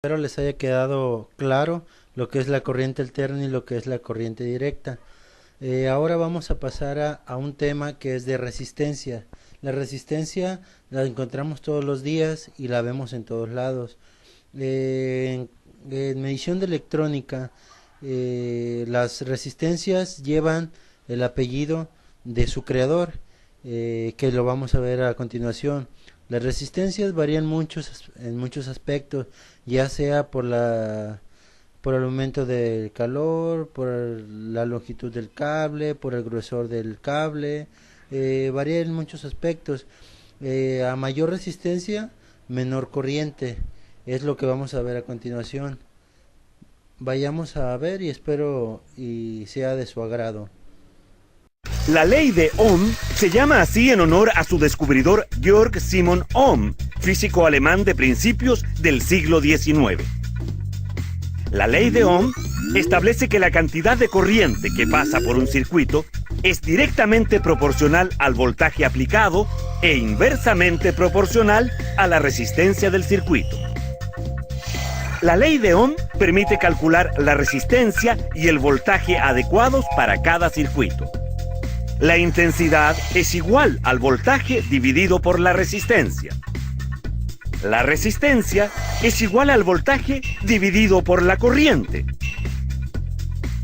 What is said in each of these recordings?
Espero les haya quedado claro lo que es la corriente alterna y lo que es la corriente directa. Ahora vamos a pasar a un tema que es de resistencia. La resistencia la encontramos todos los días y la vemos en todos lados. En medición de electrónica, las resistencias llevan el apellido de su creador, que lo vamos a ver a continuación. Las resistencias varían en muchos aspectos, ya sea por el aumento del calor, por la longitud del cable, por el grosor del cable, varía en muchos aspectos. A mayor resistencia, menor corriente, es lo que vamos a ver a continuación. Vayamos a ver y espero y sea de su agrado. La ley de Ohm se llama así en honor a su descubridor Georg Simon Ohm, físico alemán de principios del siglo XIX. La ley de Ohm establece que la cantidad de corriente que pasa por un circuito es directamente proporcional al voltaje aplicado e inversamente proporcional a la resistencia del circuito. La ley de Ohm permite calcular la resistencia y el voltaje adecuados para cada circuito. La intensidad es igual al voltaje dividido por la resistencia. La resistencia es igual al voltaje dividido por la corriente.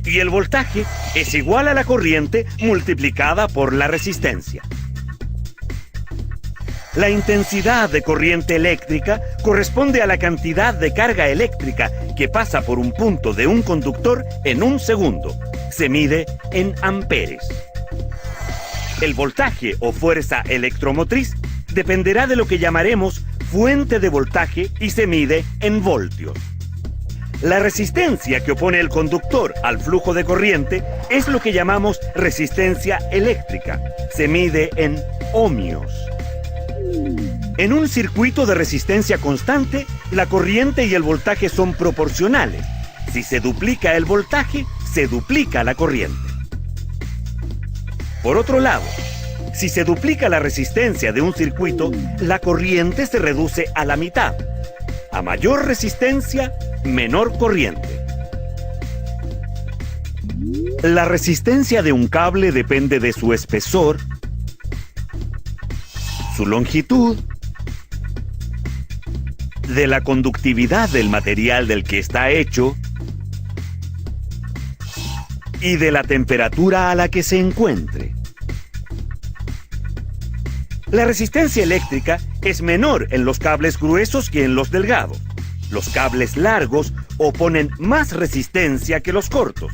Y el voltaje es igual a la corriente multiplicada por la resistencia. La intensidad de corriente eléctrica corresponde a la cantidad de carga eléctrica que pasa por un punto de un conductor en un segundo. Se mide en amperes. El voltaje o fuerza electromotriz dependerá de lo que llamaremos fuente de voltaje y se mide en voltios. La resistencia que opone el conductor al flujo de corriente es lo que llamamos resistencia eléctrica. Se mide en ohmios. En un circuito de resistencia constante, la corriente y el voltaje son proporcionales. Si se duplica el voltaje, se duplica la corriente. Por otro lado, si se duplica la resistencia de un circuito, la corriente se reduce a la mitad. A mayor resistencia, menor corriente. La resistencia de un cable depende de su espesor, su longitud, de la conductividad del material del que está hecho y de la temperatura a la que se encuentre. La resistencia eléctrica es menor en los cables gruesos que en los delgados. Los cables largos oponen más resistencia que los cortos.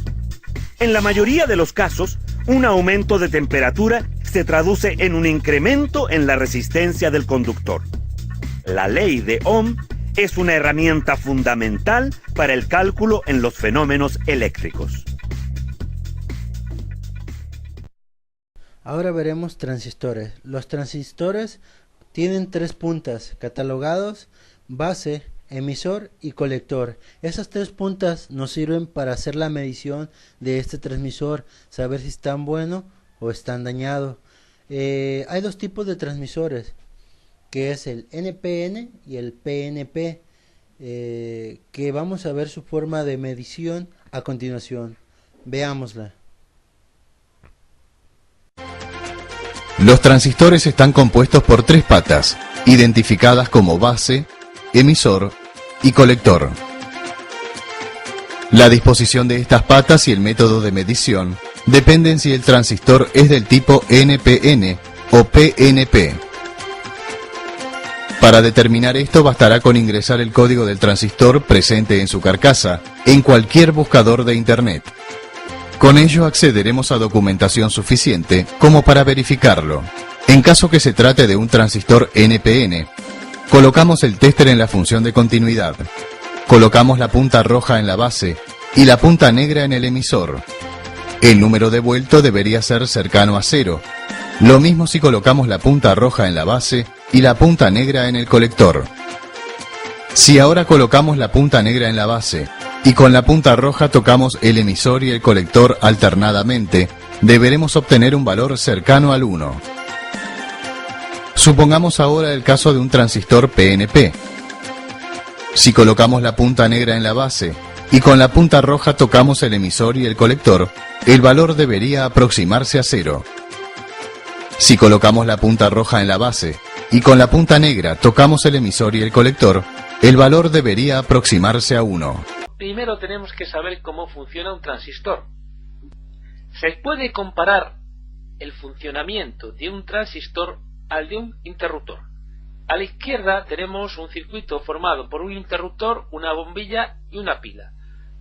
En la mayoría de los casos, un aumento de temperatura se traduce en un incremento en la resistencia del conductor. La ley de Ohm es una herramienta fundamental para el cálculo en los fenómenos eléctricos. Ahora veremos transistores. Los transistores tienen tres puntas catalogados: base, emisor y colector. Esas tres puntas nos sirven para hacer la medición de este transmisor, saber si están buenos o están dañados. Hay dos tipos de transmisores, que es el NPN y el PNP, que vamos a ver su forma de medición a continuación. Veámosla. Los transistores están compuestos por tres patas, identificadas como base, emisor y colector. La disposición de estas patas y el método de medición dependen si el transistor es del tipo NPN o PNP. Para determinar esto bastará con ingresar el código del transistor presente en su carcasa en cualquier buscador de Internet. Con ello accederemos a documentación suficiente como para verificarlo. En caso que se trate de un transistor NPN, colocamos el tester en la función de continuidad. Colocamos la punta roja en la base y la punta negra en el emisor. El número de vuelto debería ser cercano a 0. Lo mismo si colocamos la punta roja en la base y la punta negra en el colector. Si ahora colocamos la punta negra en la base y con la punta roja tocamos el emisor y el colector alternadamente, deberemos obtener un valor cercano al 1. Supongamos ahora el caso de un transistor PNP. Si colocamos la punta negra en la base y con la punta roja tocamos el emisor y el colector, el valor debería aproximarse a 0. Si colocamos la punta roja en la base y con la punta negra tocamos el emisor y el colector, el valor debería aproximarse a 1. Primero tenemos que saber cómo funciona un transistor. Se puede comparar el funcionamiento de un transistor al de un interruptor. A la izquierda tenemos un circuito formado por un interruptor, una bombilla y una pila.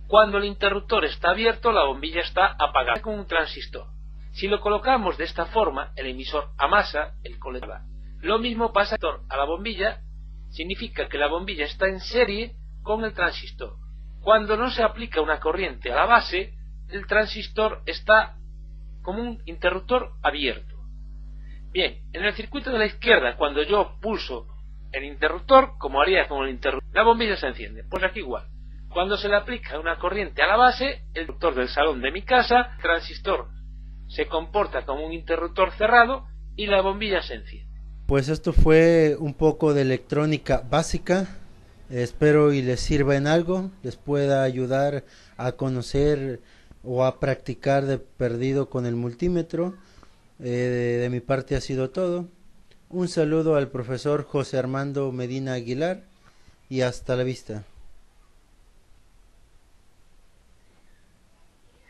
Cuando el interruptor está abierto, la bombilla está apagada con un transistor. Si lo colocamos de esta forma, el emisor amasa, el colector. Lo mismo pasa a la bombilla, significa que la bombilla está en serie con el transistor. Cuando no se aplica una corriente a la base, el transistor está como un interruptor abierto. Bien, en el circuito de la izquierda, cuando yo pulso el interruptor, como haría con el interruptor, la bombilla se enciende. Pues aquí igual. Cuando se le aplica una corriente a la base, el interruptor del salón de mi casa, el transistor se comporta como un interruptor cerrado y la bombilla se enciende. Pues esto fue un poco de electrónica básica. Espero y les sirva en algo, les pueda ayudar a conocer o a practicar de perdido con el multímetro. De mi parte ha sido todo. Un saludo al profesor José Armando Medina Aguilar y hasta la vista.